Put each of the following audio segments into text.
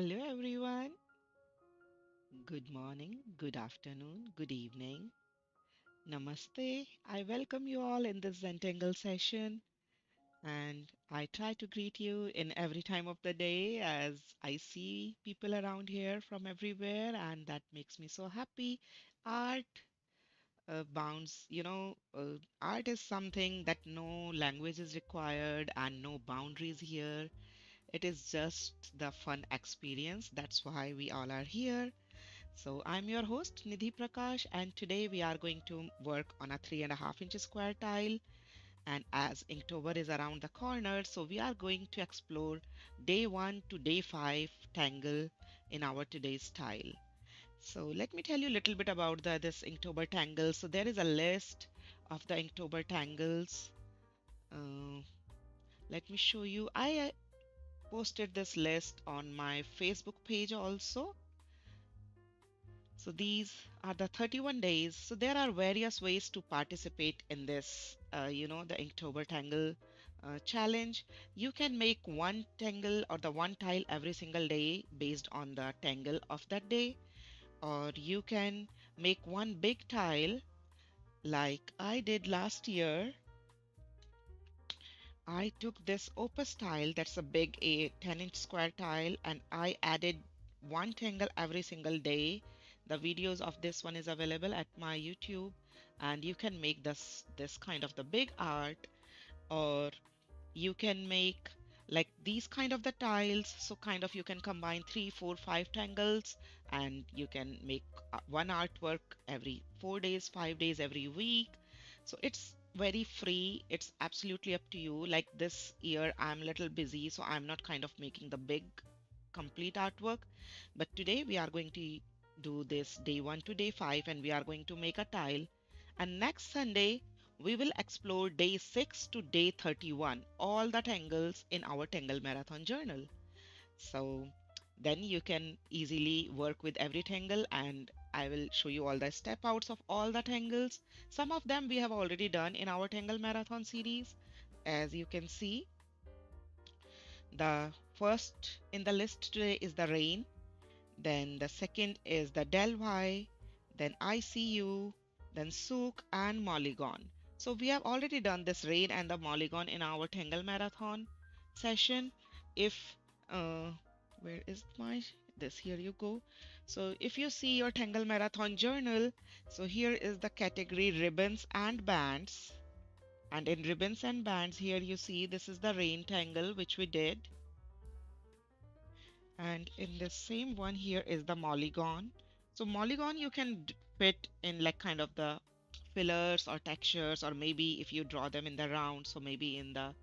Hello, everyone. Good morning, good afternoon, good evening. Namaste. I welcome you all in this Zentangle session, and I try to greet you in every time of the day as I see people around here from everywhere, and that makes me so happy. Art bounds, art is something that no language is required and no boundaries here. It is just the fun experience. That's why we all are here. So I'm your host Nidhi Prakash, and today we are going to work on a 3.5 inch square tile. And as Inktober is around the corner, so we are going to explore day 1 to day 5 Tangle in our today's tile. So let me tell you a little bit about this Inktober Tangle. So there is a list of the Inktober Tangles. Uh, Let me show you. I posted this list on my Facebook page also. So these are the 31 days. So there are various ways to participate in this, the Inktober Tangle challenge. You can make one tangle or the one tile every single day based on the tangle of that day, or you can make one big tile like I did last year. I took this opus tile, that's a big 10-inch square tile, and I added one tangle every single day. The videos of this one is available at my YouTube, and you can make this kind of the big art, or you can make like these kind of the tiles. So kind of you can combine three, four, five tangles, and you can make one artwork every 4 days, 5 days every week. So it's very free. It's absolutely up to you. Like this year, I'm a little busy, so I'm not kind of making the big complete artwork. But today we are going to do this day 1 to day 5, and we are going to make a tile. And next Sunday, we will explore day 6 to day 31, all the tangles in our Tangle Marathon journal. So then you can easily work with every tangle, and I will show you all the step outs of all the tangles. Some of them we have already done in our Tangle Marathon series. As you can see, the first in the list today is the rain, then the second is the Delwhy, then ICU, then Souk and Molygon. So we have already done this rain and the Molygon in our Tangle Marathon session. If uh, where is my this here you go. So if you see your Tangle Marathon journal, so here is the category ribbons and bands. And in ribbons and bands, here you see this is the rain tangle which we did. And in the same one here is the Molygon. So Molygon you can fit in like kind of the fillers or textures, or maybe if you draw them in the round, so maybe in the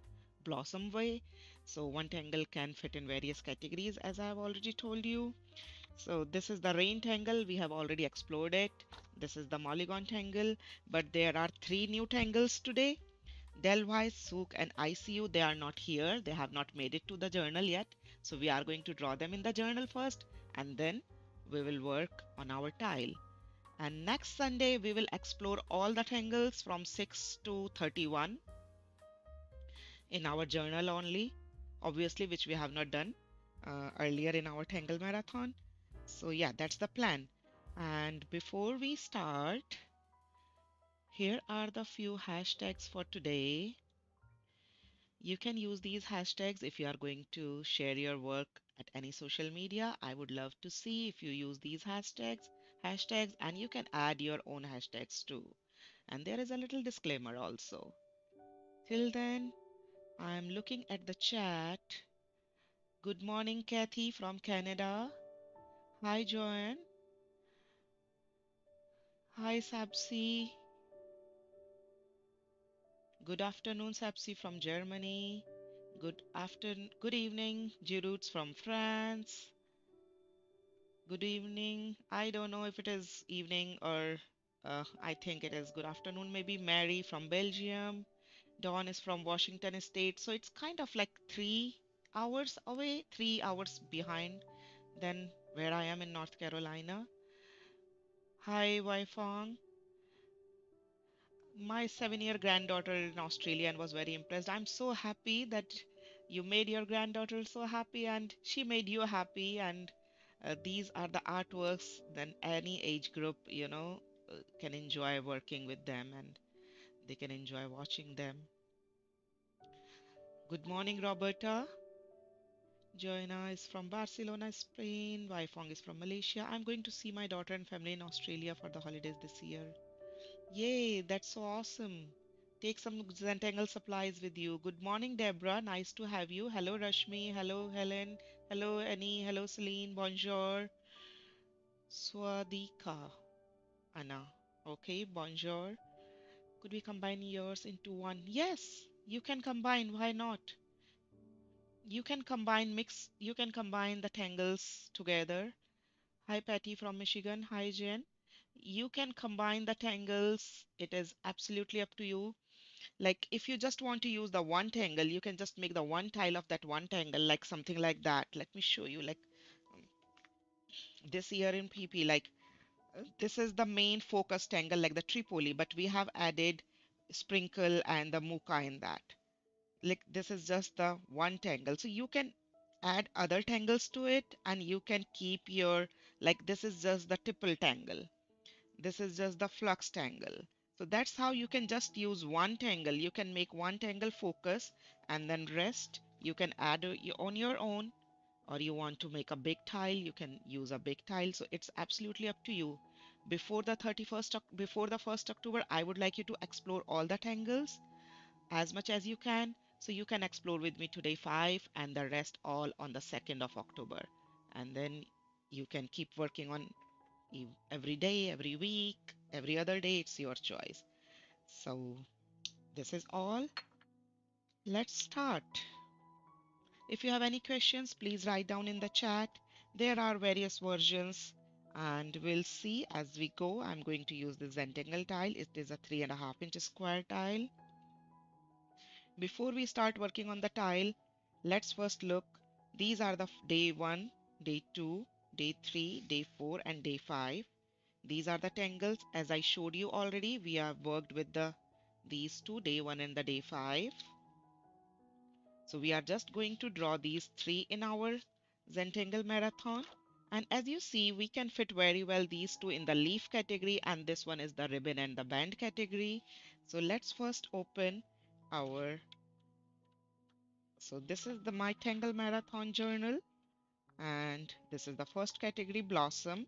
blossom way. So one tangle can fit in various categories as I have already told you. So this is the rain tangle, we have already explored it. This is the Molygon tangle, but there are three new tangles today. Delwhy, Souk, and ICU, they are not here. They have not made it to the journal yet. So we are going to draw them in the journal first, and then we will work on our tile. And next Sunday, we will explore all the tangles from 6 to 31 in our journal only, obviously, which we have not done earlier in our Tangle Marathon. So yeah, that's the plan. And before we start, here are the few hashtags for today. You can use these hashtags if you are going to share your work at any social media. I would love to see if you use these hashtags, and you can add your own hashtags too. And there is a little disclaimer also. Till then, I'm looking at the chat. Good morning, Kathy from Canada. Hi, Joanne. Hi, Sapsi. Good afternoon, Sapsi from Germany. Good evening, Girouds from France. Good evening. I don't know if it is evening or I think it is good afternoon. Maybe Mary from Belgium. Dawn is from Washington State. So it's kind of like 3 hours away, 3 hours behind than where I am in North Carolina. Hi, Waifong. My 7-year granddaughter in Australia and was very impressed. I'm so happy that You made your granddaughter so happy, and she made you happy. And these are the artworks. Then any age group, can enjoy working with them, and they can enjoy watching them. Good morning, Roberta. Joanna is from Barcelona, Spain. Waifong is from Malaysia. I'm going to see my daughter and family in Australia for the holidays this year. Yay, that's so awesome. Take some Zentangle supplies with you. Good morning, Deborah. Nice to have you. Hello, Rashmi. Hello, Helen. Hello, Annie. Hello, Celine. Bonjour. Swadika. Anna. Okay, bonjour. Could we combine yours into one? Yes, you can combine. Why not? You can combine the tangles together. Hi, Patty from Michigan. Hi, Jen. You can combine the tangles. It is absolutely up to you. Like if you just want to use the one tangle, you can just make the one tile of that one tangle, like something like that. Let me show you. Like this here in PP, like this is the main focus tangle, like the Tripoli, but we have added sprinkle and the muka in that. Like this is just the one tangle. So you can add other tangles to it, and you can keep your, like this is just the tipple tangle. This is just the flux tangle. So that's how you can just use one tangle. You can make one tangle focus, and then rest you can add on your own, or you want to make a big tile, you can use a big tile. So it's absolutely up to you. Before the 31st, before the 1st October, I would like you to explore all the tangles as much as you can. So you can explore with me today 5 and the rest all on the 2nd of October. And then you can keep working on every day, every week, every other day. It's your choice. So this is all. Let's start. If you have any questions, please write down in the chat. There are various versions, and we'll see as we go. I'm going to use the Zentangle tile. It is a 3.5 inch square tile. Before we start working on the tile, let's first look. These are the day 1, day 2, day 3, day 4, and day 5. These are the tangles. As I showed you already, we have worked with these two, day 1 and the day 5. So we are just going to draw these three in our Zentangle Marathon. And as you see, we can fit very well these two in the leaf category, and this one is the ribbon and the band category. So let's first open our, so this is the My Tangle Marathon journal, and this is the first category, blossom.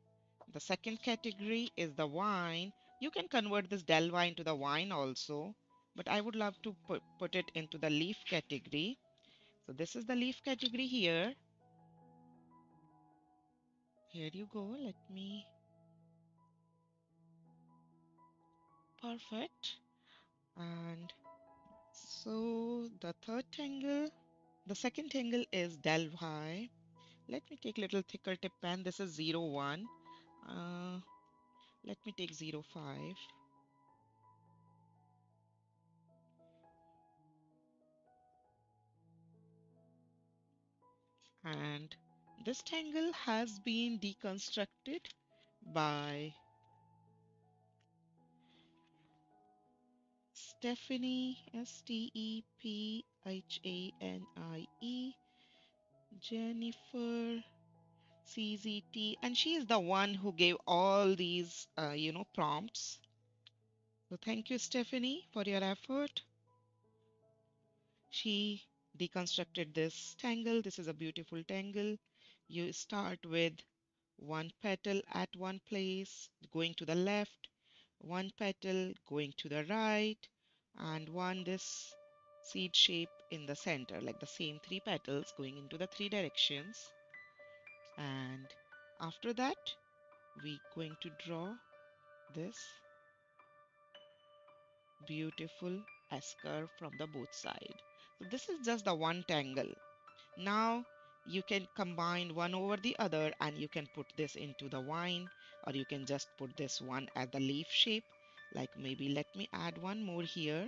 The second category is the wine. You can convert this Delwhy into the wine also, but I would love to put it into the leaf category. So this is the leaf category here. Here you go. Let me. Perfect. And so the third tangle, the second tangle is Delwhy. Let me take little thicker tip pen. This is 01. Uh, Let me take 05. And this tangle has been deconstructed by Stephanie, Stephanie Jennifer CZT, and she is the one who gave all these, prompts. So thank you, Stephanie, for your effort. She deconstructed this tangle. This is a beautiful tangle. You start with one petal at one place, going to the left, one petal going to the right, and one this seed shape in the center, like the same three petals going into the three directions. And after that, we're going to draw this beautiful S-curve from the both side. So this is just the one tangle. Now you can combine one over the other, and you can put this into the vine, or you can just put this one as the leaf shape. Like maybe let me add one more here.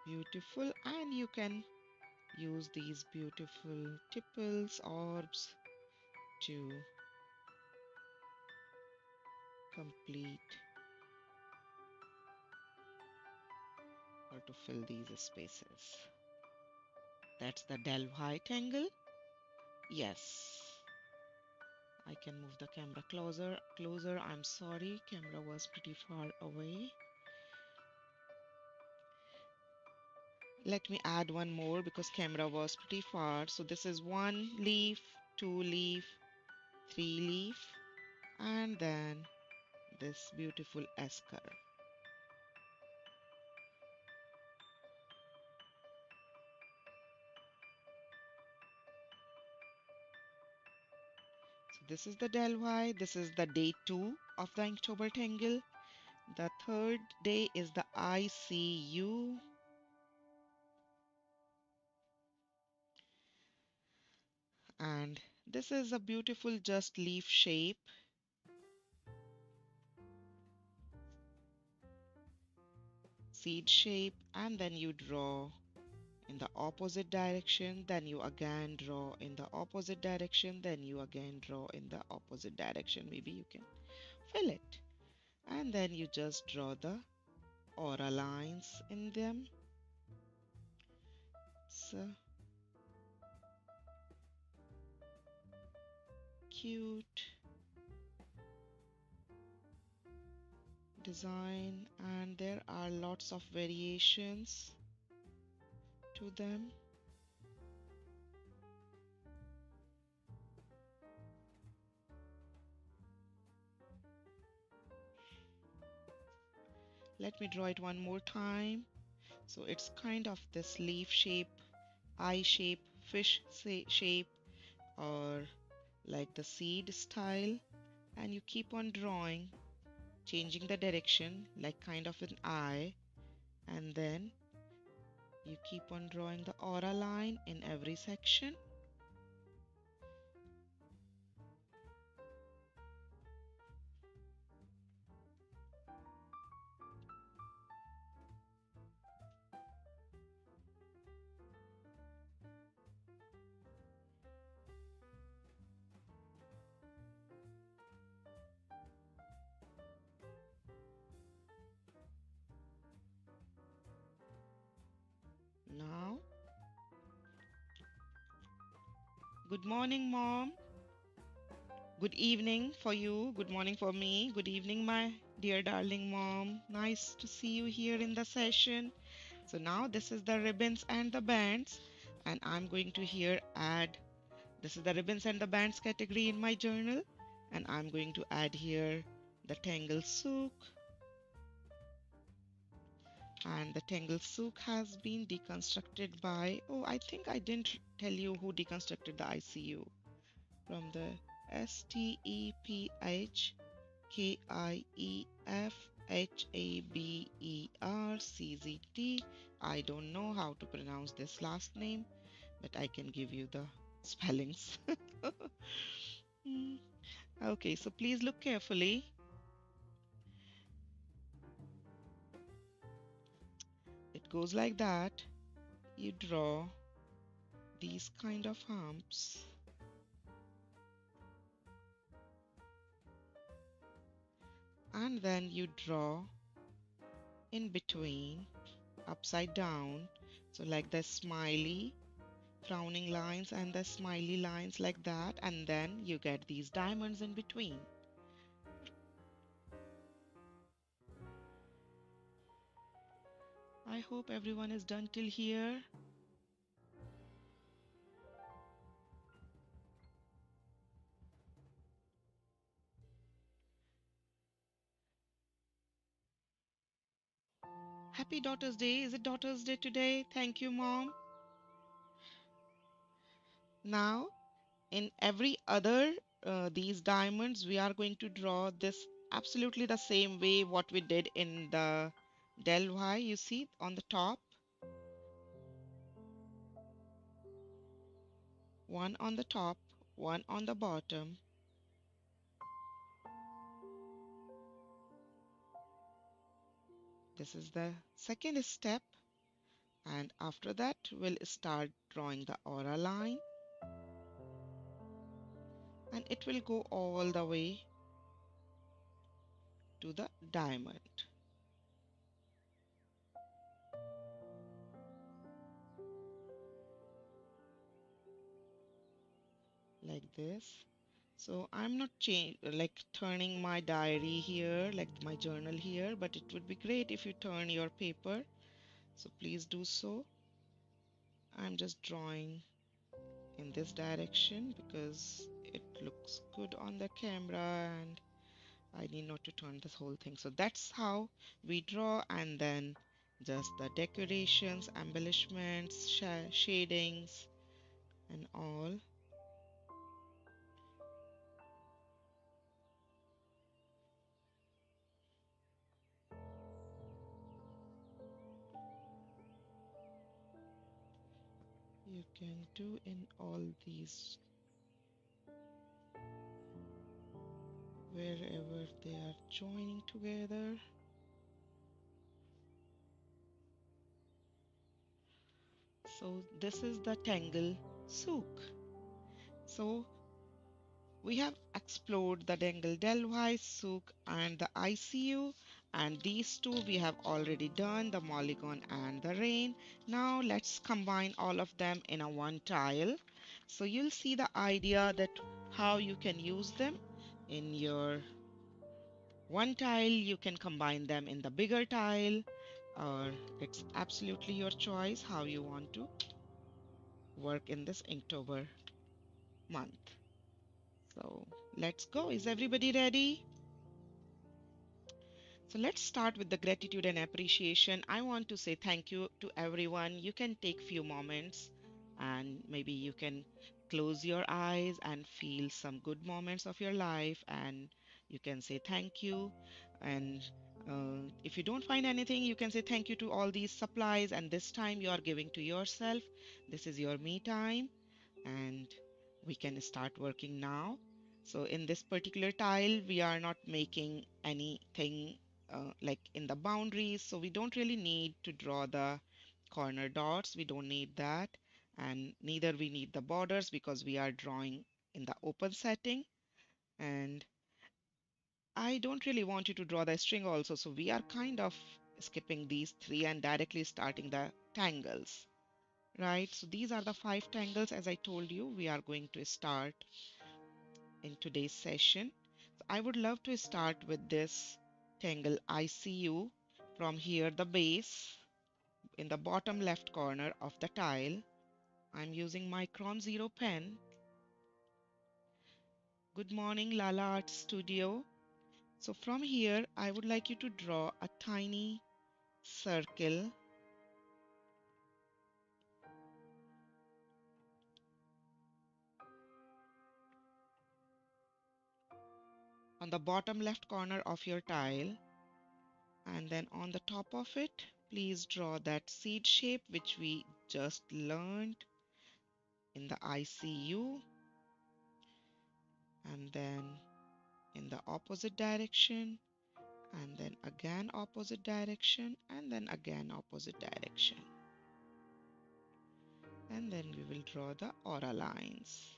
Beautiful. And you can use these beautiful tipples, orbs to complete or to fill these spaces. That's the Delwhy tangle. Yes. I can move the camera closer. I'm sorry, camera was pretty far away. Let me add one more because camera was pretty far. So this is 1 leaf, 2 leaf, 3 leaf, and then this beautiful S curve. So this is the Delwhy. This is the day 2 of the Inktober Tangle. The third day is the ISEA-U. And this is a beautiful just leaf shape. Seed shape, and then you draw in the opposite direction, then you again draw in the opposite direction, then you again draw in the opposite direction. Maybe you can fill it. And then you just draw the aura lines in them. So cute design, and there are lots of variations to them. Let me draw it one more time. So it's kind of this leaf shape, eye shape, fish shape, or like the seed style, and you keep on drawing, changing the direction like kind of an eye, and then you keep on drawing the aura line in every section. Now, good morning, Mom. Good evening for you. Good morning for me. Good evening, my dear darling mom. Nice to see you here in the session. So now this is the ribbons and the bands, and I'm going to here add, this is the ribbons and the bands category in my journal, and I'm going to add here the Tangle Souk. And the Tangle Souk has been deconstructed by, oh, I think I didn't tell you who deconstructed the ICU from the Stephhaber CZT. I don't know how to pronounce this last name, but I can give you the spellings. Okay, so please look carefully. It goes like that. You draw these kind of humps, and then you draw in between upside down, so like the smiley frowning lines and the smiley lines like that, and then you get these diamonds in between. I hope everyone is done till here. Happy Daughter's Day. Is it Daughter's Day today? Thank you, Mom. Now, in every other these diamonds, we are going to draw this absolutely the same way what we did in the Delwhy. You see on the top, one on the top, one on the bottom. This is the second step, and after that we'll start drawing the aura line, and it will go all the way to the diamond like this. So I'm not like turning my diary here, like my journal here, but it would be great if you turn your paper. So please do so. I'm just drawing in this direction because it looks good on the camera and I need not to turn this whole thing. So that's how we draw, and then just the decorations, embellishments, shadings and all. You can do in all these wherever they are joining together. So this is the Tangle Souk. So we have explored the Tangle Delwhy, Souk and the ICU, and these two we have already done, the Molygon and the Rain. Now let's combine all of them in a one tile. So you'll see the idea that how you can use them in your one tile. You can combine them in the bigger tile, or it's absolutely your choice how you want to work in this Inktober month. So let's go. Is everybody ready? So let's start with the gratitude and appreciation. I want to say thank you to everyone. You can take few moments and maybe you can close your eyes and feel some good moments of your life, and you can say thank you. And if you don't find anything, you can say thank you to all these supplies, and this time you are giving to yourself. This is your me time, and we can start working now. So in this particular tile, we are not making anything like in the boundaries. So we don't really need to draw the corner dots. We don't need that. And neither we need the borders because we are drawing in the open setting. And I don't really want you to draw the string also. So we are kind of skipping these three and directly starting the tangles. Right, so these are the 5 tangles as I told you we are going to start in today's session. So I would love to start with this tangle ICU. From here, the base in the bottom left corner of the tile. I'm using my Chrome Zero pen. Good morning, Lala Art Studio. So from here, I would like you to draw a tiny circle on the bottom left corner of your tile. And then on the top of it, please draw that seed shape which we just learned in the ICU. And then in the opposite direction, and then again opposite direction, and then again opposite direction. And then we will draw the aura lines.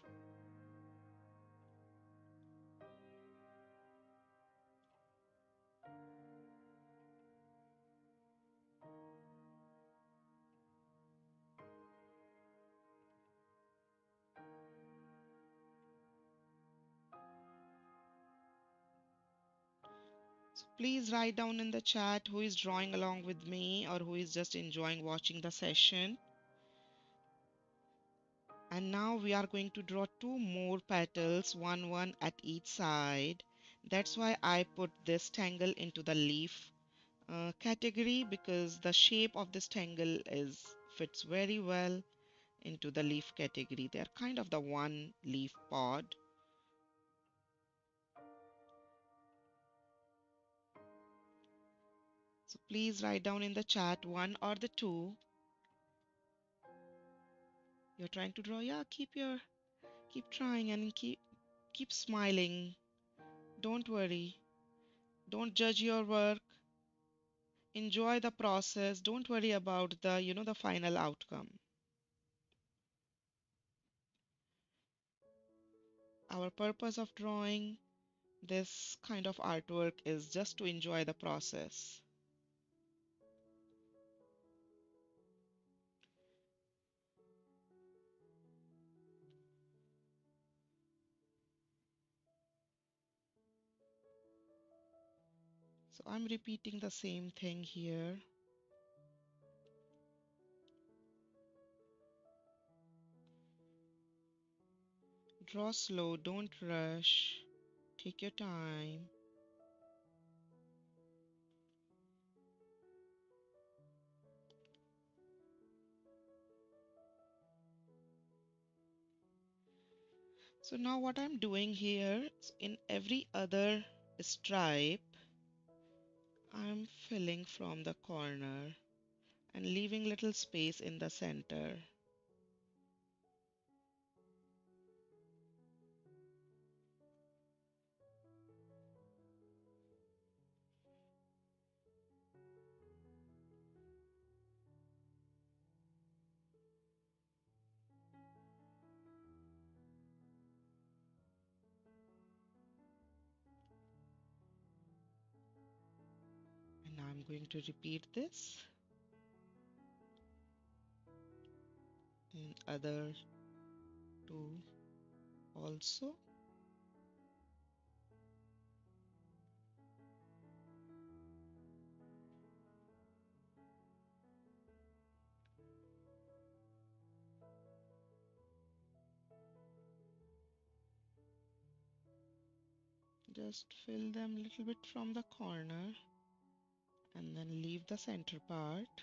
So please write down in the chat who is drawing along with me or who is just enjoying watching the session. And now we are going to draw 2 more petals, one at each side. That's why I put this tangle into the leaf category, because the shape of this tangle is fits very well into the leaf category. They are kind of the one leaf pod. So please write down in the chat one or the two you're trying to draw. Yeah, keep trying and keep smiling. Don't worry. Don't judge your work. Enjoy the process. Don't worry about the final outcome. Our purpose of drawing this kind of artwork is just to enjoy the process. So I'm repeating the same thing here. Draw slow, don't rush. Take your time. So now what I'm doing here, in every other stripe, I'm filling from the corner and leaving little space in the center. And I'm going to repeat this in other two also. Just fill them a little bit from the corner and then leave the center part.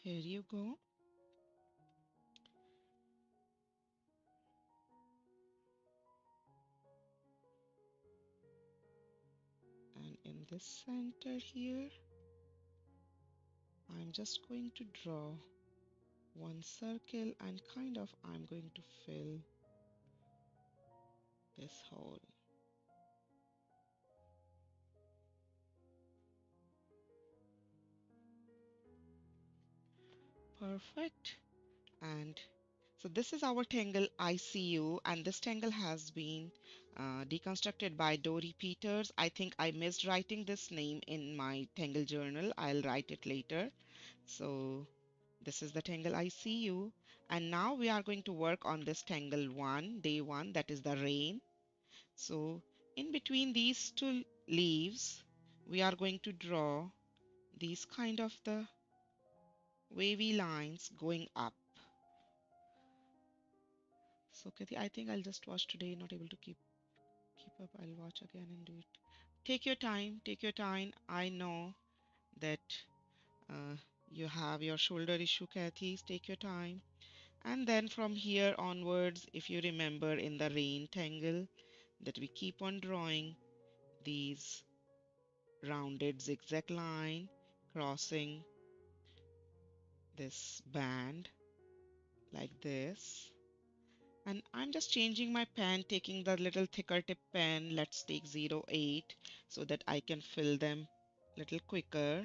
Here you go. And in this center here, I'm just going to draw one circle and kind of I'm going to fill this hole. Perfect. And so this is our Tangle ICU, and this Tangle has been deconstructed by Dory Peeters. I think I missed writing this name in my Tangle journal. I'll write it later. So this is the Tangle ICU. And now we are going to work on this Tangle 1, day 1, that is the rain. So in between these two leaves, we are going to draw these kind of the wavy lines going up. So Kathy, I think I'll just watch today, not able to keep up. I'll watch again and do it. Take your time, take your time. I know that uh, you have your shoulder issue, Kathy. Take your time. And then from here onwards, if you remember in the rain tangle, that we keep on drawing these rounded zigzag line crossing this band like this. And I'm just changing my pen, taking the little thicker tip pen. Let's take 08 so that I can fill them a little quicker.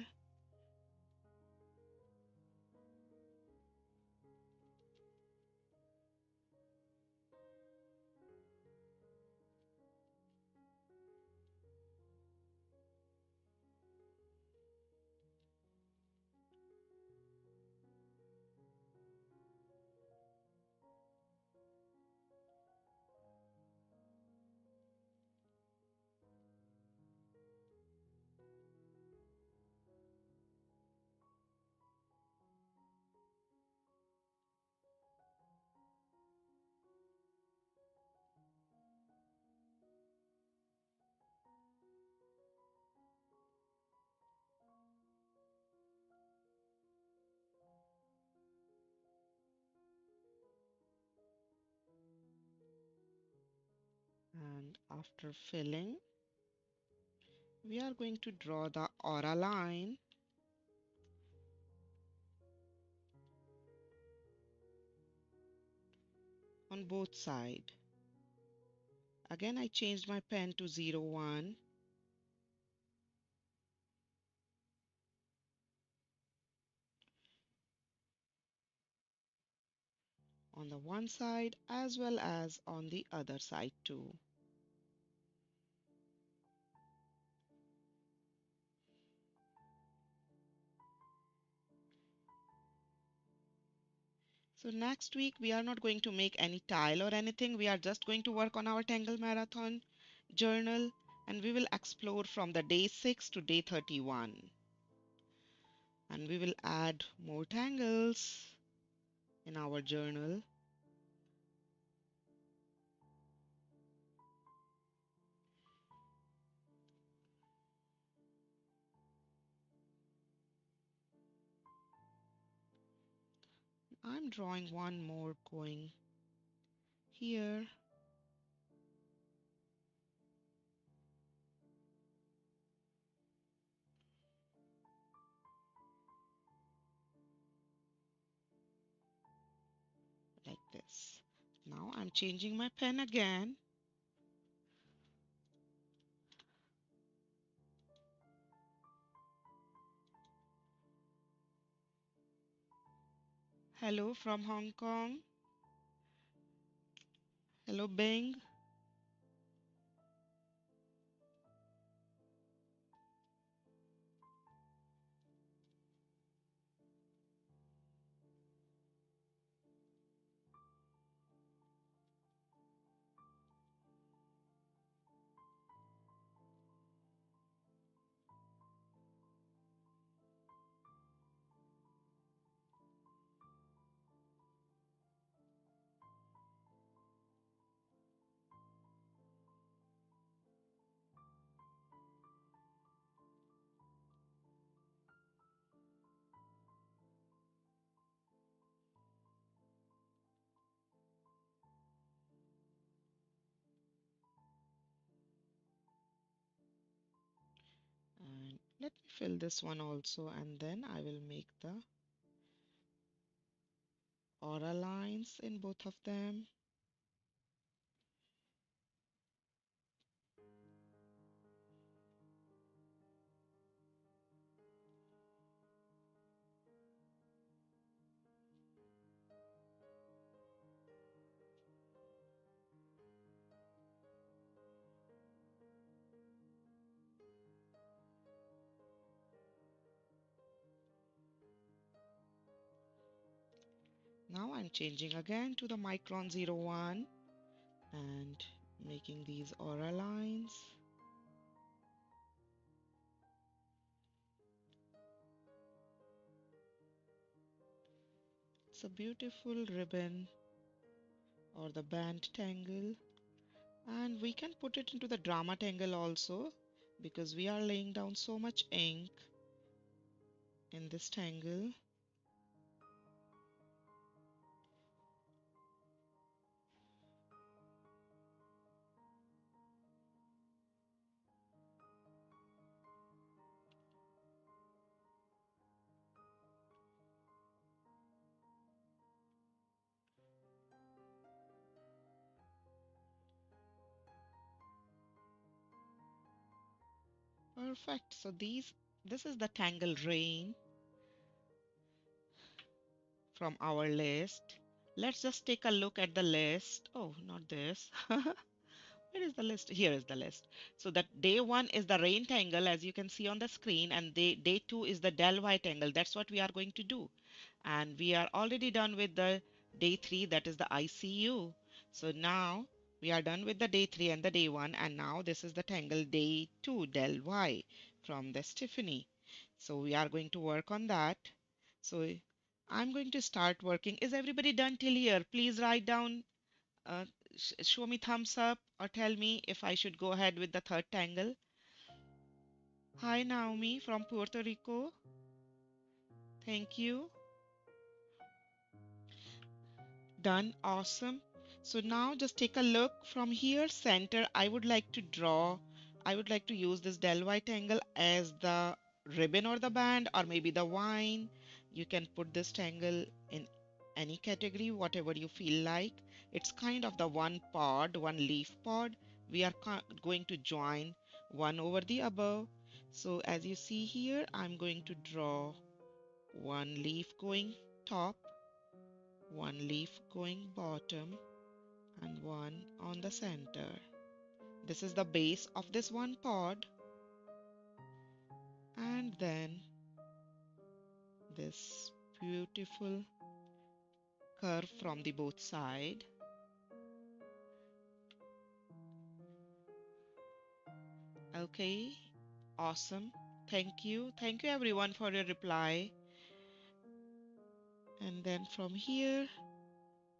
And after filling, we are going to draw the aura line on both sides. Again, I changed my pen to 01. On the one side as well as on the other side too. So next week we are not going to make any tile or anything. We are just going to work on our Tangle Marathon journal, and we will explore from the day 6 to day 31. And we will add more tangles in our journal. I'm drawing one more going here. Like this. Now I'm changing my pen again. Hello from Hong Kong. Hello Bing. And let me fill this one also, and then I will make the aura lines in both of them. Now I'm changing again to the Micron 01 and making these aura lines. It's a beautiful ribbon or the band tangle, and we can put it into the drama tangle also because we are laying down so much ink in this tangle. Perfect. So this is the tangle rain from our list. Let's just take a look at the list. Oh, not this. Where is the list? Here is the list. So that day 1 is the rain tangle, as you can see on the screen, and day 2 is the Delwhy tangle. That's what we are going to do. And we are already done with the day 3, that is the ISEA-U. So now we are done with the day 3 and the day 1, and now this is the tangle day 2, Delwhy from the Stephanie. So we are going to work on that. So I'm going to start working. Is everybody done till here? Please write down, uh, show me thumbs up or tell me if I should go ahead with the third tangle. Hi Naomi from Puerto Rico. Thank you. Done. Awesome. So now just take a look from here, center. I would like to use this Delwhy tangle as the ribbon or the band or maybe the vine. You can put this tangle in any category, whatever you feel like. It's kind of the one pod, one leaf pod. We are going to join one over the above. So as you see here, I'm going to draw one leaf going top, one leaf going bottom, and one on the center. This is the base of this one pod, and then this beautiful curve from the both side. Okay, awesome. Thank you everyone for your reply. And then from here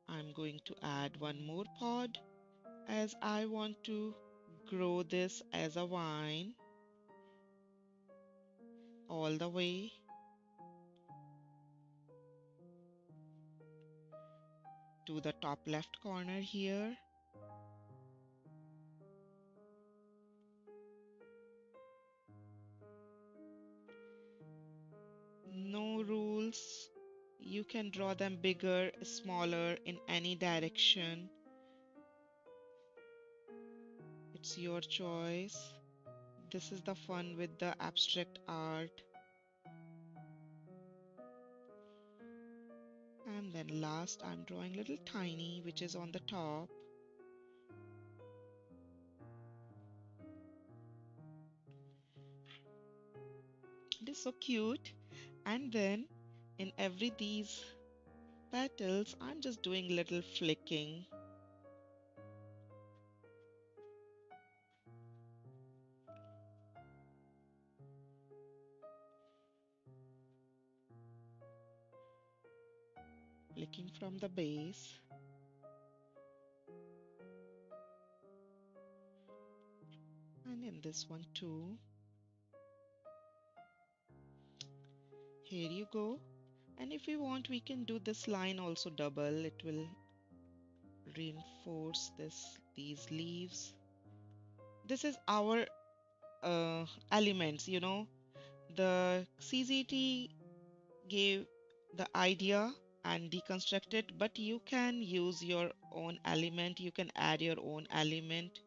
I'm going to add one more pod as I want to grow this as a vine all the way to the top left corner here. No rules. You can draw them bigger, smaller, in any direction. It's your choice. This is the fun with the abstract art. And then last, I'm drawing little tiny, which is on the top. It is so cute. And then in every these petals, I'm just doing little flicking. Flicking from the base. And in this one too. Here you go. And if we want, we can do this line also double. It will reinforce these leaves. This is our elements, the CZT gave the idea and deconstruct it, but you can use your own element. You can add your own element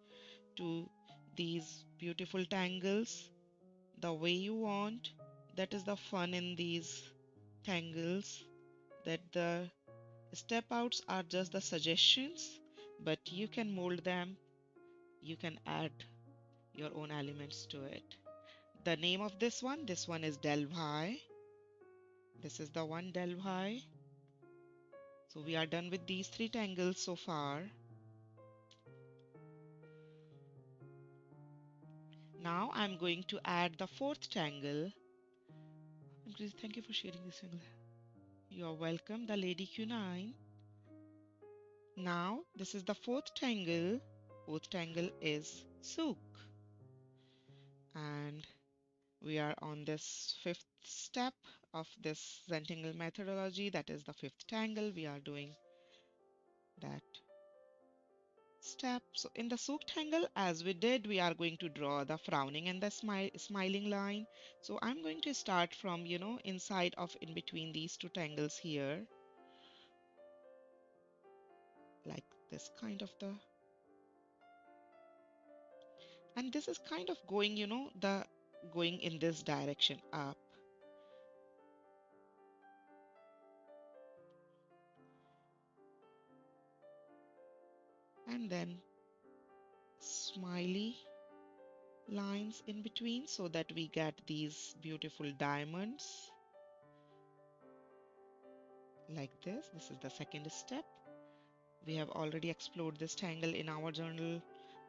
to these beautiful tangles the way you want. That is the fun in these tangles, that the step outs are just the suggestions, but you can mold them. You can add your own elements to it. The name of this one is Delwhy. This is the one Delwhy. So we are done with these three tangles so far. Now I'm going to add the fourth tangle. Thank you for sharing this tangle. You're welcome, the Lady Q9. Now this is the fourth tangle. Fourth tangle is Souk. And we are on this fifth step of this Zentangle methodology. That is the fifth tangle. We are doing that step. So in the Souk tangle, as we did, we are going to draw the frowning and the smiling line. So I'm going to start from, inside of in between these two tangles here, like this kind of and this is kind of going, the going in this direction up. And then smiley lines in between so that we get these beautiful diamonds like this. This is the second step. We have already explored this tangle in our journal,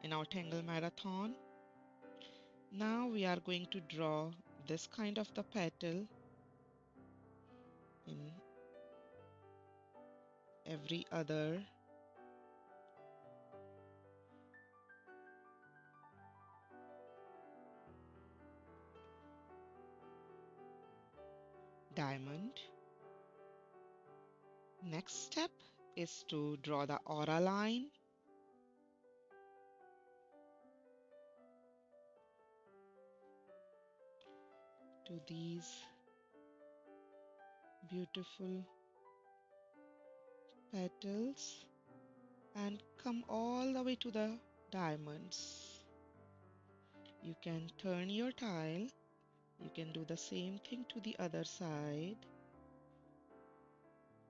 in our Tangle Marathon. Now we are going to draw this kind of the petal in every other diamond. Next step, is to draw the aura line. To these beautiful petals and come all the way to the diamonds. You can turn your tile. You can do the same thing to the other side.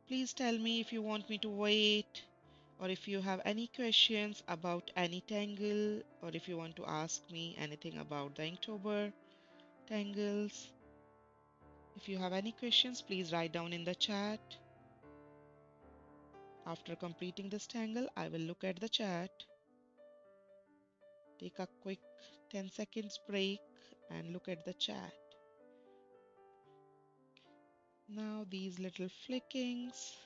Please tell me if you want me to wait or if you have any questions about any tangle or if you want to ask me anything about the Inktober tangles. If you have any questions, please write down in the chat. After completing this tangle, I will look at the chat, take a quick 10 seconds break and look at the chat. Now these little flickings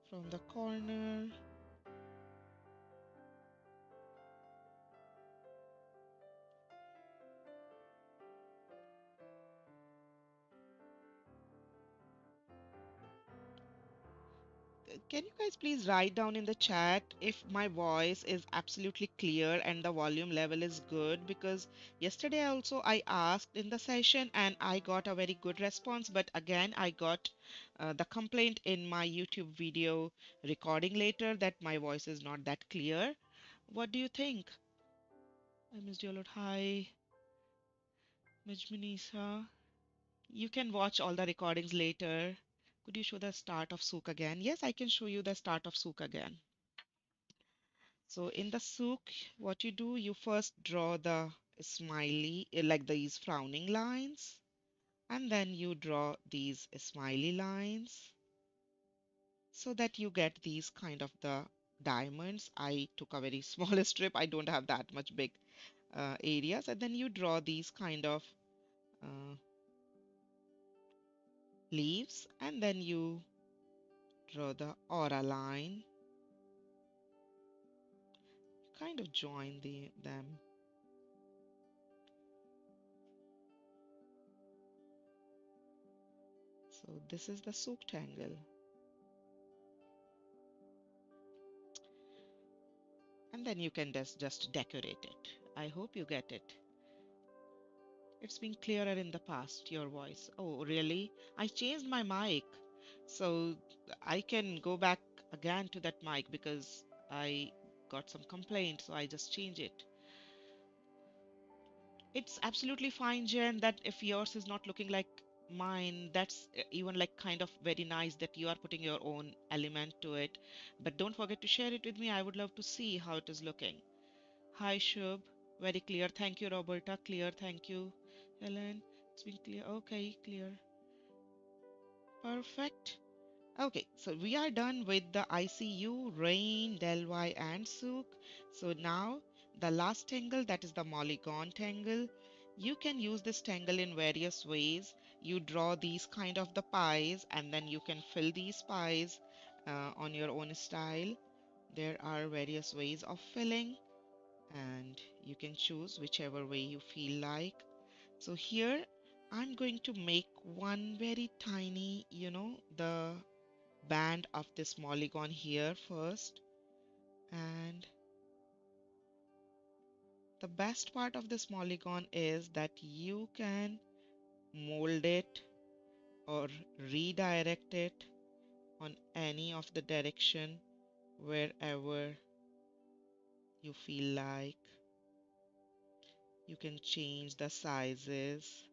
from the corner. Can you guys please write down in the chat if my voice is absolutely clear and the volume level is good? Because yesterday also I asked in the session and I got a very good response, but again I got the complaint in my YouTube video recording later that my voice is not that clear. What do you think? I missed you a lot. Hi, Mijmanisa. You can watch all the recordings later. Could you show the start of Souk again? Yes, I can show you the start of Souk again. So in the Souk, what you do, you first draw the smiley, like these frowning lines, and then you draw these smiley lines so that you get these kind of the diamonds. I took a very small strip. I don't have that much big areas. And then you draw these kind of uh, leaves, and then you draw the aura line. Kind of join them. So this is the Souk tangle. And then you can just decorate it. I hope you get it. It's been clearer in the past, your voice. Oh, really? I changed my mic. So I can go back again to that mic because I got some complaint, so I just change it. It's absolutely fine, Jen, that if yours is not looking like mine, that's even like kind of very nice that you are putting your own element to it. But don't forget to share it with me. I would love to see how it is looking. Hi, Shub. Very clear. Thank you, Roberta. Clear. Thank you, Helen. It's been clear. Okay, clear. Perfect. Okay, so we are done with the ISEA-U, Rain, Delwhy, and Souk. So now the last tangle, that is the Molygon tangle. You can use this tangle in various ways. You draw these kind of the pies and then you can fill these pies on your own style. There are various ways of filling and you can choose whichever way you feel like. So here I'm going to make one very tiny, the band of this Molygon here first. And the best part of this Molygon is that you can mold it or redirect it on any of the direction wherever you feel like. You can change the sizes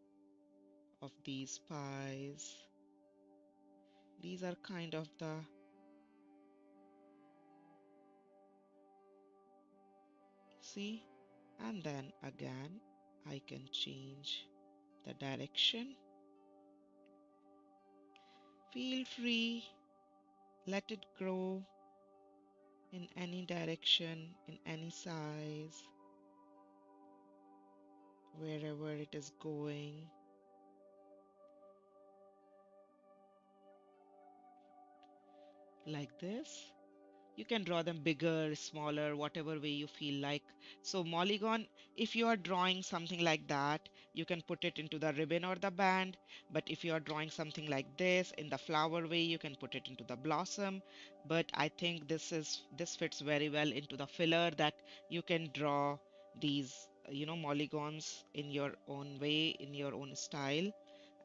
of these pies. These are kind of the see, and then again I can change the direction. Feel free, let it grow in any direction, in any size, wherever it is going. Like this. You can draw them bigger, smaller, whatever way you feel like. So Molygon, if you are drawing something like that, you can put it into the ribbon or the band. But if you are drawing something like this in the flower way, you can put it into the blossom. But I think this fits very well into the filler, that you can draw these, Molygons in your own way, in your own style,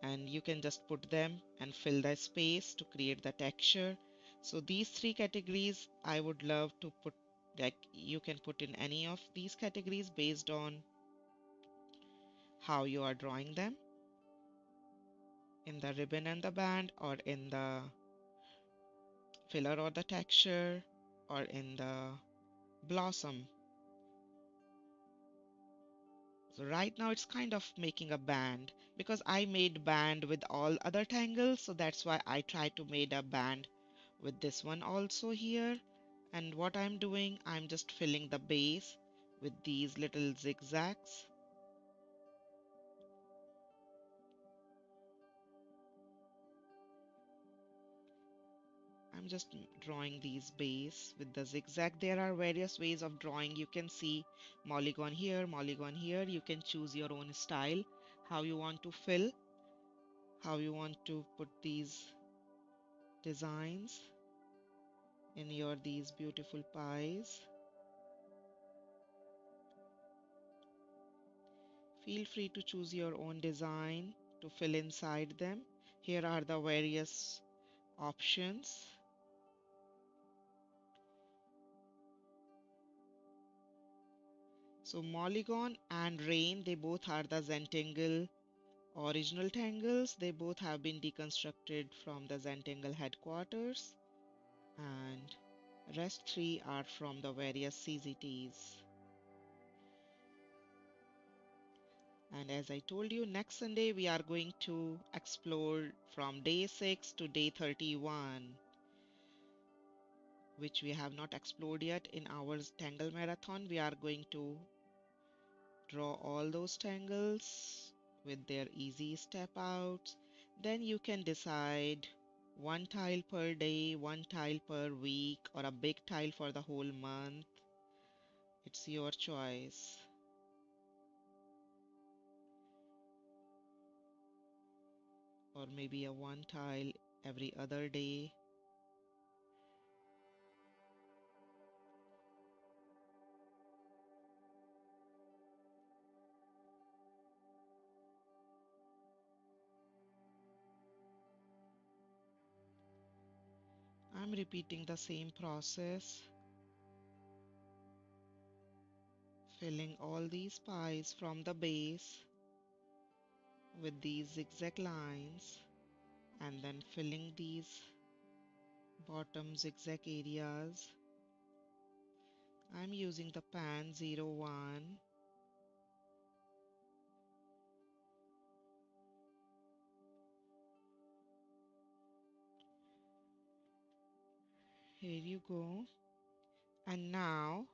and you can just put them and fill the space to create the texture. So these three categories I would love to put, like you can put in any of these categories based on how you are drawing them, in the ribbon and the band, or in the filler or the texture, or in the blossom. So right now it's kind of making a band because I made band with all other tangles, so that's why I try to made a band with this one also here. And what I'm doing, I'm just filling the base with these little zigzags. I'm just drawing these base with the zigzag. There are various ways of drawing. You can see Molygon here, Molygon here. You can choose your own style, how you want to fill, how you want to put these designs in your these beautiful pies. Feel free to choose your own design to fill inside them. Here are the various options. So Molygon and Rain, they both are the Zentangle original tangles. They both have been deconstructed from the Zentangle headquarters, and rest three are from the various CZTs. And as I told you, next Sunday we are going to explore from day 6 to day 31, which we have not explored yet in our Tangle Marathon. We are going to draw all those tangles with their easy step outs. Then you can decide one tile per day, one tile per week, or a big tile for the whole month. It's your choice. Or maybe a one tile every other day. I'm repeating the same process, filling all these pies from the base with these zigzag lines, and then filling these bottom zigzag areas. I'm using the pan 01. Here you go. And now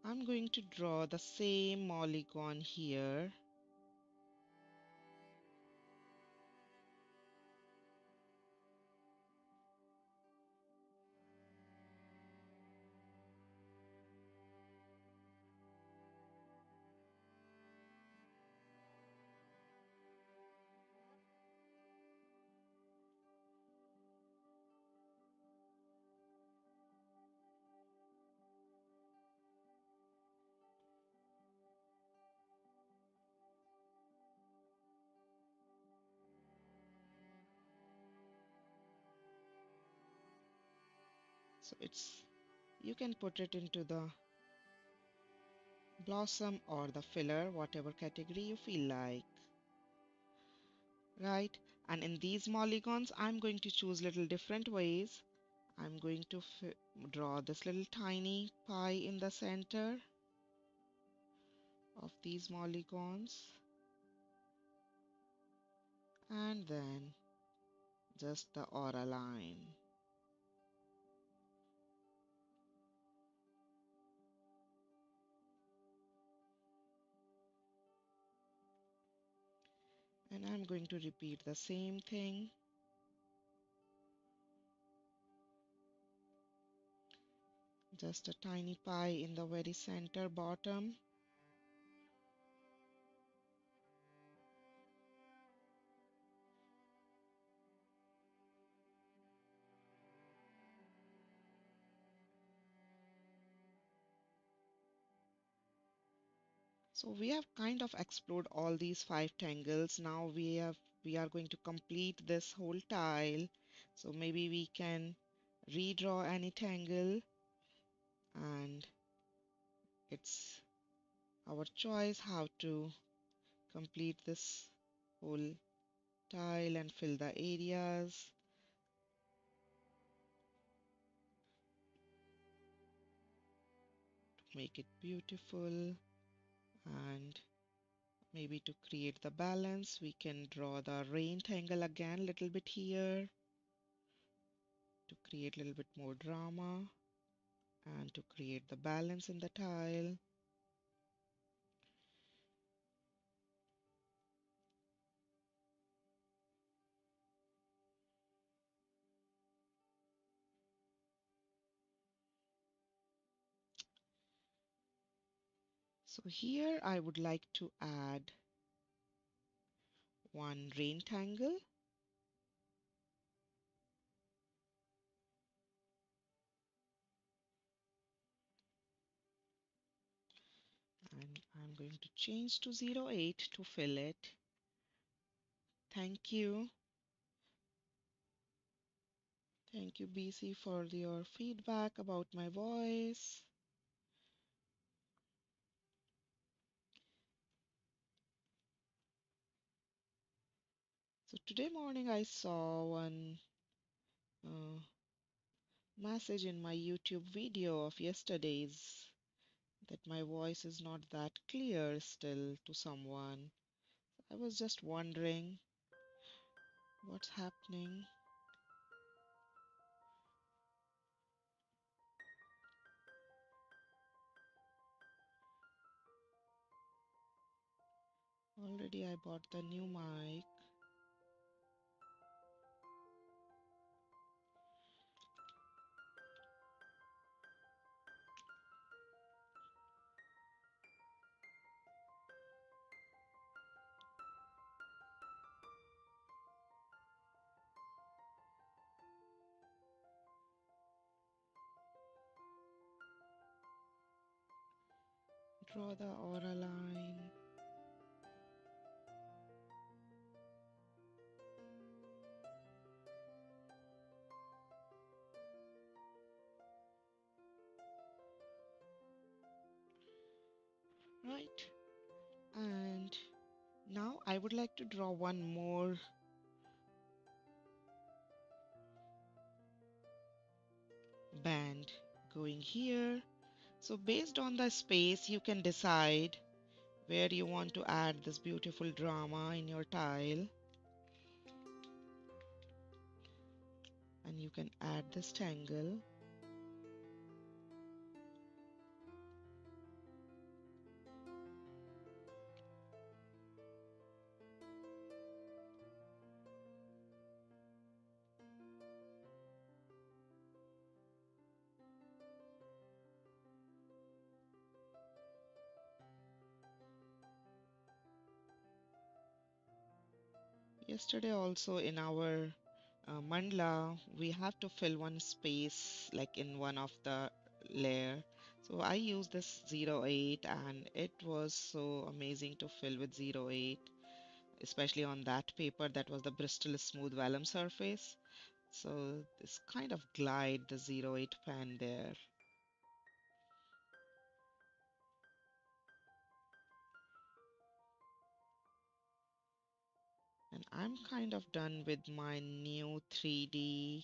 I'm going to draw the same Molygon here. So you can put it into the blossom or the filler, whatever category you feel like. Right? And in these Molygons, I'm going to choose little different ways. I'm going to draw this little tiny pie in the center of these Molygons. And then just the aura line. And I'm going to repeat the same thing. Just a tiny pie in the very center bottom. So we have kind of explored all these 5 tangles. Now we are going to complete this whole tile. So maybe we can redraw any tangle, and it's our choice how to complete this whole tile and fill the areas. Make it beautiful, and maybe to create the balance we can draw the rain tangle again a little bit here to create a little bit more drama and to create the balance in the tile. So here I would like to add one rain tangle, and I'm going to change to 08 to fill it. Thank you. Thank you, BC, for your feedback about my voice. So today morning I saw one uh, message in my YouTube video of yesterday's that my voice is not that clear still to someone. I was just wondering what's happening. Already I bought the new mic. Draw the aura line. Right. And now I would like to draw one more band going here. So based on the space, you can decide where you want to add this beautiful drama in your tile. And you can add this tangle. Yesterday also in our mandala, we have to fill one space like in one of the layer. So I used this 08 and it was so amazing to fill with 08, especially on that paper that was the Bristol Smooth Vellum surface. So this kind of glide the 08 pen there. And I'm kind of done with my new 3D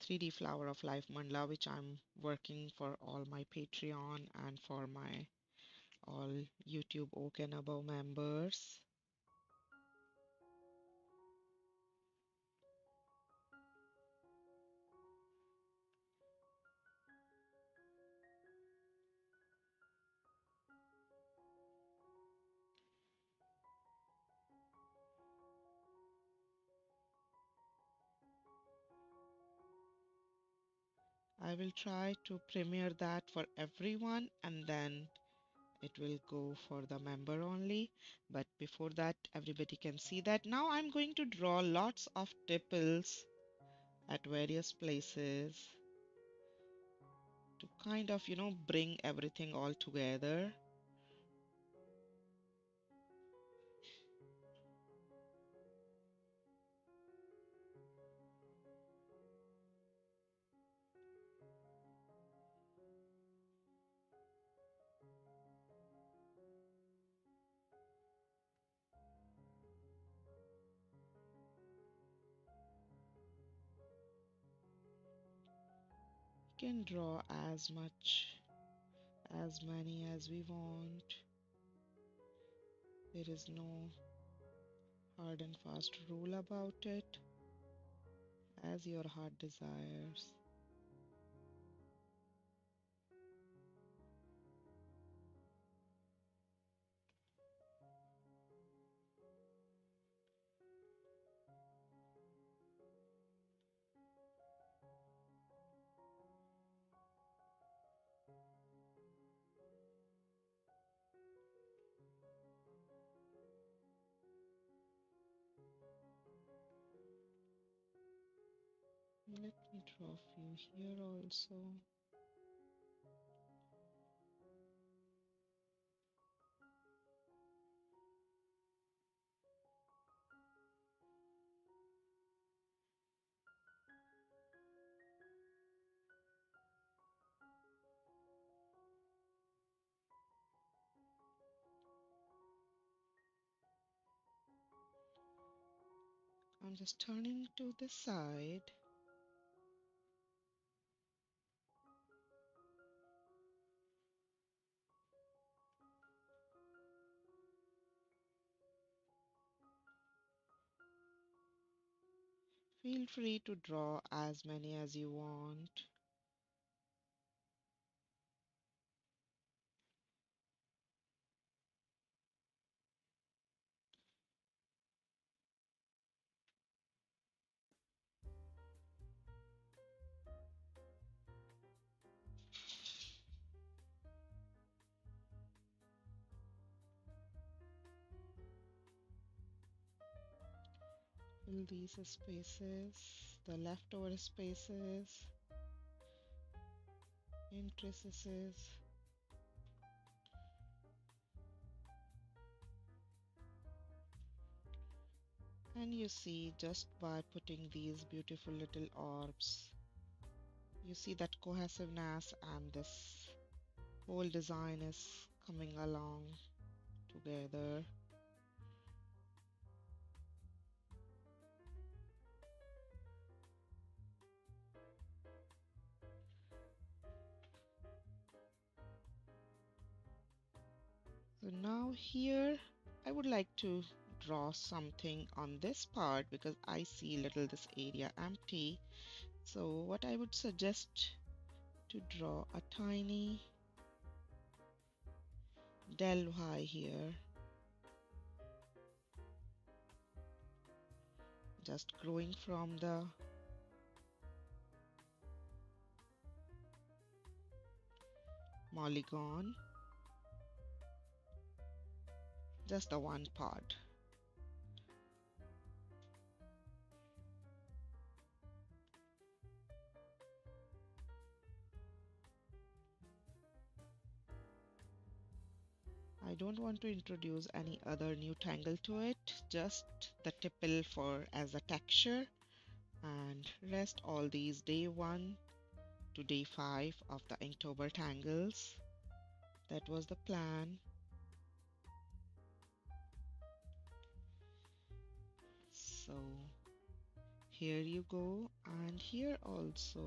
3D Flower of Life mandala, which I'm working for all my Patreon and for my all YouTube Oak and above members. I will try to premiere that for everyone and then it will go for the member only. But before that, everybody can see that. Now I'm going to draw lots of tipples at various places to kind of, bring everything all together. We can draw as many as we want. There is no hard and fast rule about it, as your heart desires. Let me draw a few here also. I'm just turning to the side. Feel free to draw as many as you want. Fill these spaces, the leftover spaces, interstices. And you see, just by putting these beautiful little orbs, you see that cohesiveness and this whole design is coming along together. So now here I would like to draw something on this part because I see little this area empty. So what I would suggest to draw a tiny Delwhy here, just growing from the Molygon, just the one part. I don't want to introduce any other new tangle to it, just the tipple for as a texture, and rest all these day 1 to day 5 of the Inktober tangles. That was the plan. So here you go, and here also.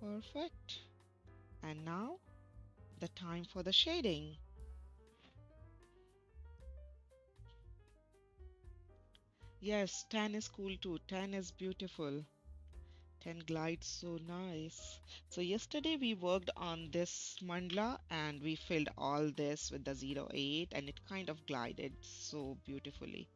Perfect. And now the time for the shading. Yes, tan is cool too. Tan is beautiful. Tan glides so nice. So yesterday we worked on this mandala and we filled all this with the 08 and it kind of glided so beautifully.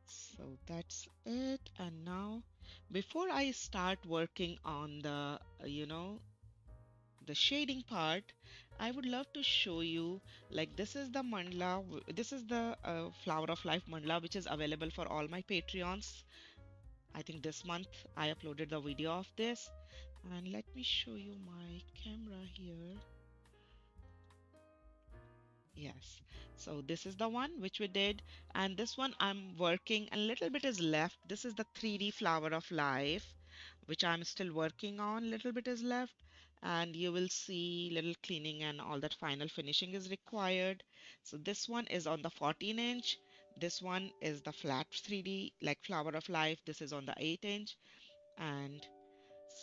So that's it. And now, before I start working on the shading part, I would love to show you, like, this is the mandala, this is the Flower of Life mandala, which is available for all my Patreons. I think this month I uploaded the video of this. And let me show you my camera here. Yes, so this is the one which we did, and this one I'm working, a little bit is left. This is the 3D Flower of Life, which I'm still working on. Little bit is left, and you will see little cleaning and all that final finishing is required. So this one is on the 14-inch. This one is the flat 3D like Flower of Life. This is on the 8-inch, and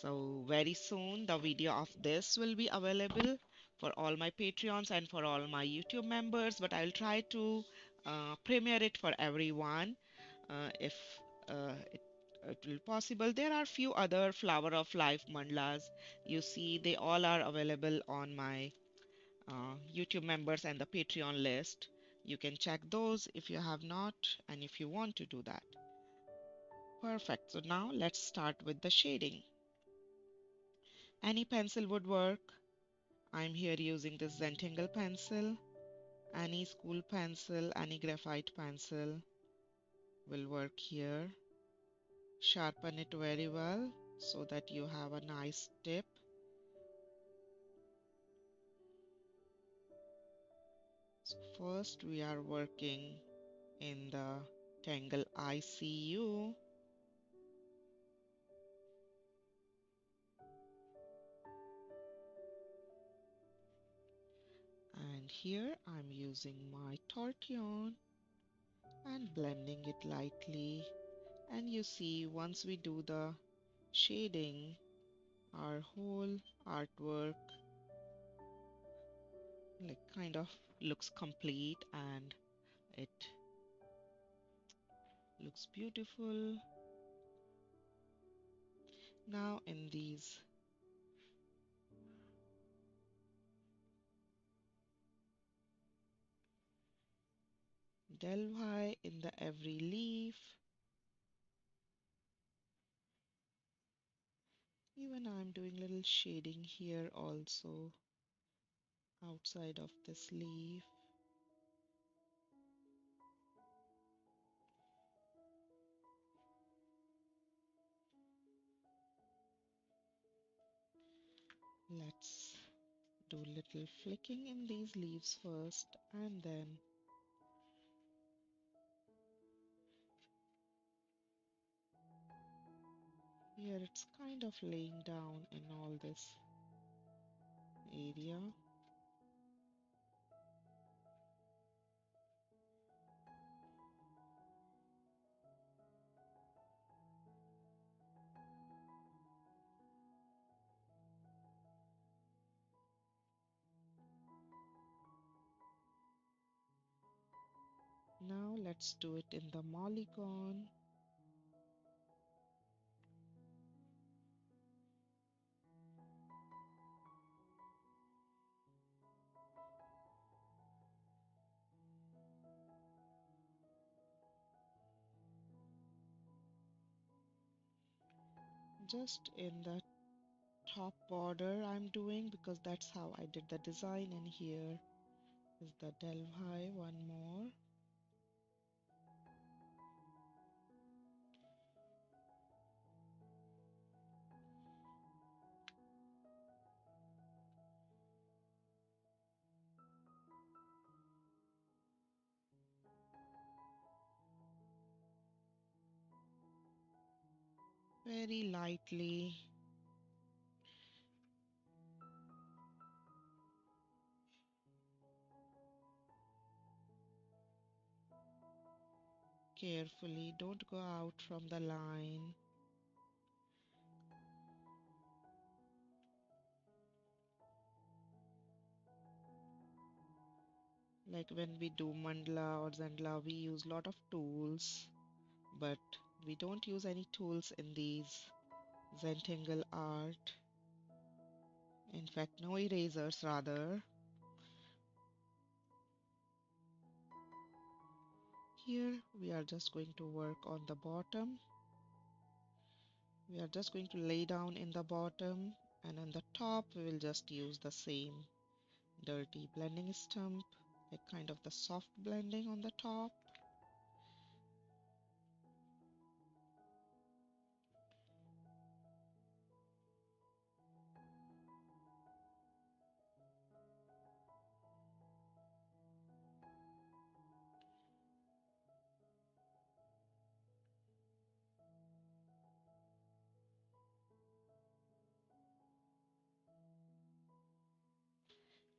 so very soon the video of this will be available for all my Patreons and for all my YouTube members, but I'll try to premiere it for everyone if it will possible. There are few other Flower of Life mandalas. You see, they all are available on my YouTube members and the Patreon list. You can check those if you have not and if you want to do that. Perfect. So now let's start with the shading. Any pencil would work. I'm here using this Zentangle pencil. Any school pencil, any graphite pencil will work here. Sharpen it very well so that you have a nice tip. So first we are working in the Tangle ISEA-U. And here I'm using my tortillon and blending it lightly. And you see, once we do the shading, our whole artwork like kind of looks complete and it looks beautiful. Now in these Delwhy in the every leaf, even I'm doing little shading here also outside of this leaf. Let's do little flicking in these leaves first, and then here it's kind of laying down in all this area. Now let's do it in the Molygon. Just in the top border I'm doing because that's how I did the design, and here is the Delwhy one more. Very lightly. Carefully, don't go out from the line. Like when we do mandala or Zentangle, we use lot of tools, but we don't use any tools in these Zentangle art. In fact, no erasers rather. Here we are just going to work on the bottom. We are just going to lay down in the bottom, and on the top we will just use the same dirty blending stump, like kind of the soft blending on the top.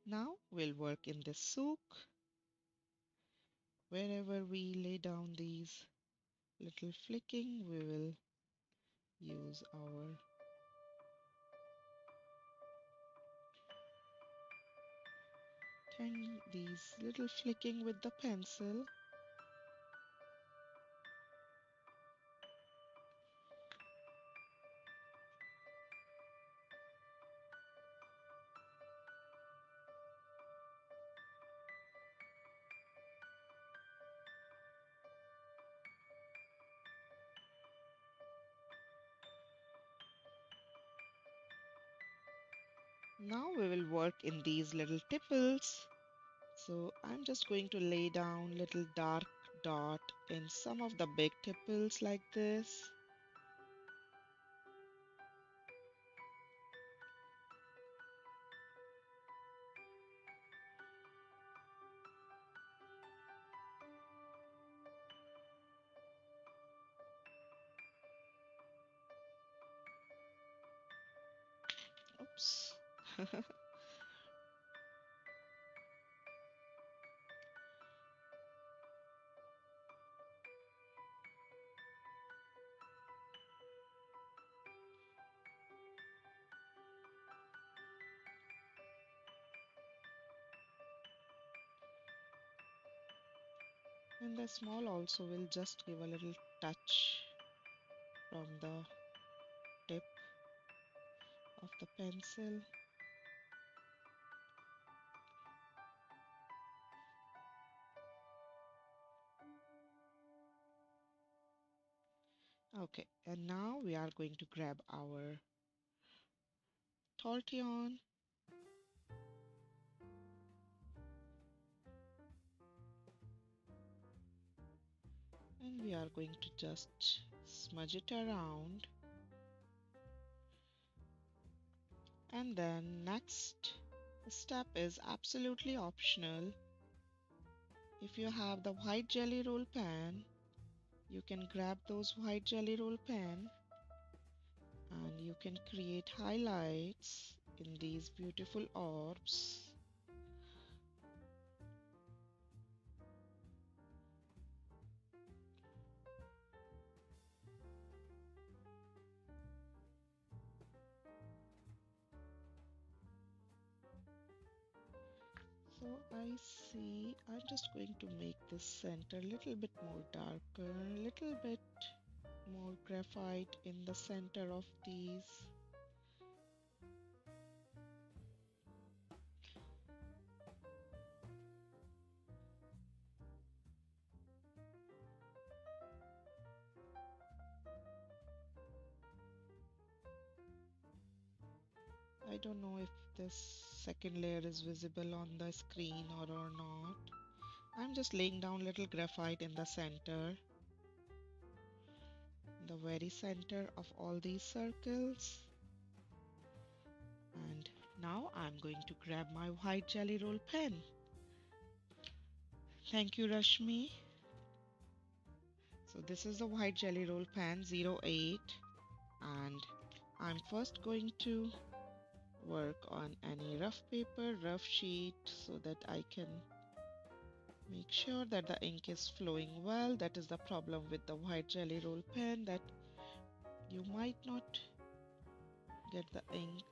Now we'll work in the Souk. Wherever we lay down these little flicking, we will use our these little flicking with the pencil. Now we will work in these little tipples. So I'm just going to lay down little dark dot in some of the big tipples like this. Oops. And the small also will just give a little touch from the tip of the pencil. Okay, and now we are going to grab our tortillon and we are going to just smudge it around. And then next step is absolutely optional. If you have the white jelly roll pen, you can grab those white jelly roll pen and you can create highlights in these beautiful orbs. So I see I'm just going to make this center a little bit more darker, a little bit more graphite in the center of these. I don't know if this second layer is visible on the screen or not. I'm just laying down little graphite in the center, the very center of all these circles. And now I'm going to grab my white jelly roll pen. Thank you, Rashmi. So this is the white jelly roll pen 08, and I'm first going to work on any rough paper, rough sheet, so that I can make sure that the ink is flowing well. That is the problem with the white jelly roll pen, that you might not get the ink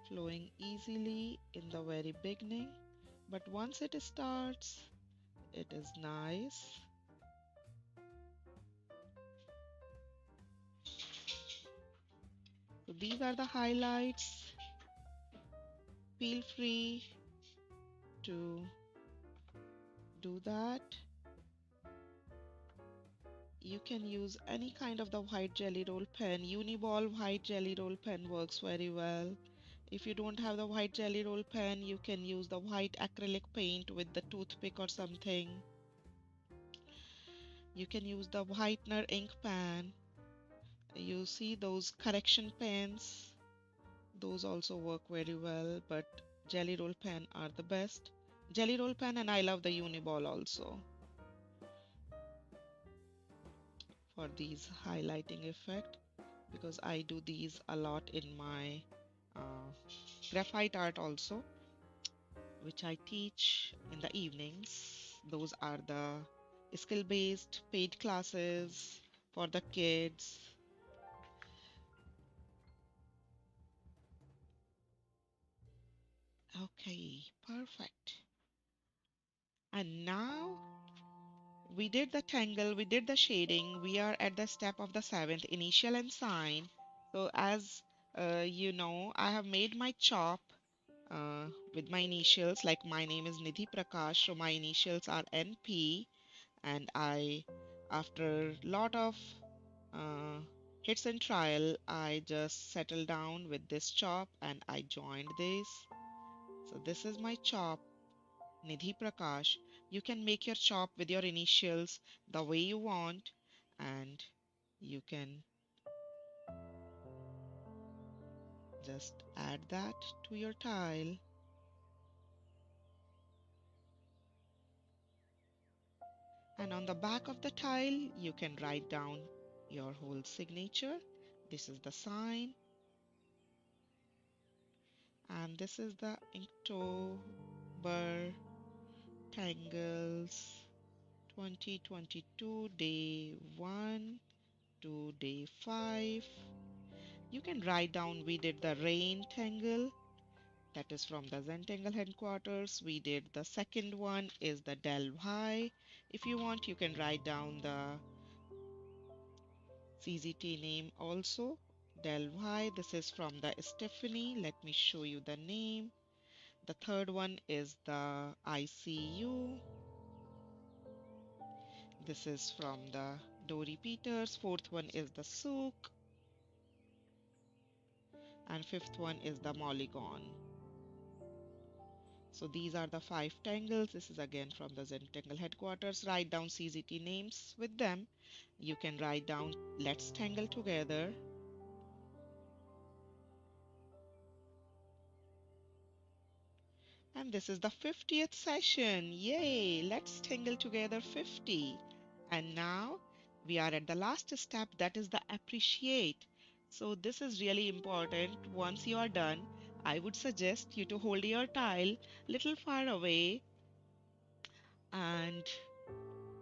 flowing easily in the very beginning, But once it starts, it is nice. So these are the highlights. Feel free to do that. You can use any kind of the white jelly roll pen. Uniball white jelly roll pen works very well. If you don't have the white jelly roll pen, you can use the white acrylic paint with the toothpick or something. You can use the whitener ink pen. You see those correction pens, those also work very well, but jelly roll pen are the best. Jelly roll pen, and I love the Uniball also for these highlighting effect, because I do these a lot in my uh, graphite art also, which I teach in the evenings. Those are the skill-based paid classes for the kids. Okay, perfect. And now we did the tangle, we did the shading. We are at the step of the seventh, initial and sign. So as you know, I have made my chop with my initials. Like my name is Nidhi Prakash, so my initials are NP. And I, after lot of uh, hits and trial, I just settled down with this chop and I joined this. So this is my chop, Nidhi Prakash. You can make your chop with your initials the way you want, and you can just add that to your tile. And on the back of the tile, you can write down your whole signature. This is the sign, and this is the Inktober Tangles 2022 day 1 to day 5. You can write down we did the rain tangle, that is from the Zentangle headquarters. We did the second one is the Delwhy. If you want, you can write down the CZT name also. Delwhy. This is from the Stephanie. Let me show you the name. The third one is the ISEA-U. This is from the Dory Peeters. Fourth one is the Souk. And fifth one is the Molygon. So these are the 5 tangles. This is again from the Zentangle headquarters. Write down CZT names with them. You can write down let's tangle together. And this is the 50th session. Yay! Let's tangle together 50. And now we are at the last step, that is the appreciate. So this is really important. Once you are done, I would suggest you to hold your tile little far away and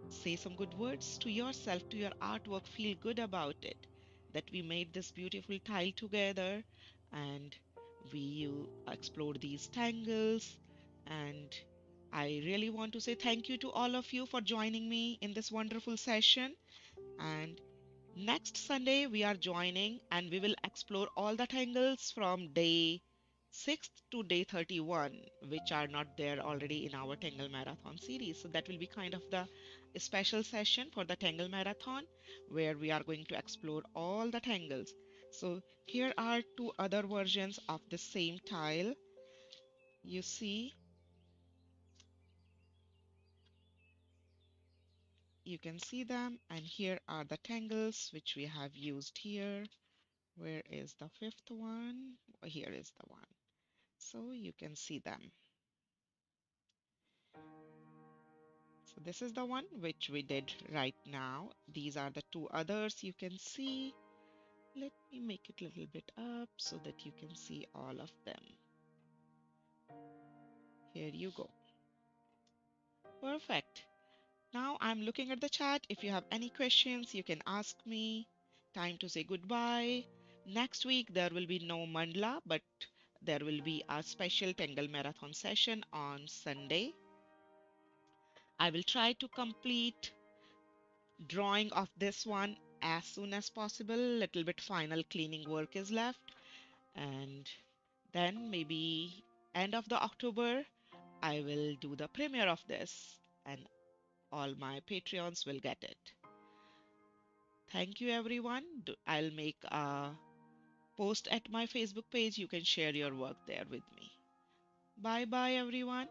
say some good words to yourself, to your artwork. Feel good about it. That we made this beautiful tile together and we explored these tangles. And I really want to say thank you to all of you for joining me in this wonderful session. And next Sunday, we are joining and we will explore all the tangles from day 6th to day 31, which are not there already in our Tangle Marathon series. So that will be kind of the special session for the Tangle Marathon where we are going to explore all the tangles. So here are 2 other versions of the same tile. You see, you can see them, and here are the tangles which we have used here. Where is the fifth one? Here is the one. So you can see them. So this is the one which we did right now. These are the 2 others you can see. Let me make it a little bit up so that you can see all of them. Here you go. Perfect. Now I'm looking at the chat. If you have any questions, you can ask me. Time to say goodbye. Next week there will be no mandala, but there will be a special Tangle Marathon session on Sunday. I will try to complete drawing of this one as soon as possible. Little bit final cleaning work is left, and then maybe end of the October I will do the premiere of this, and all my Patreons will get it. Thank you everyone. I'll make a post at my Facebook page. You can share your work there with me. Bye bye everyone.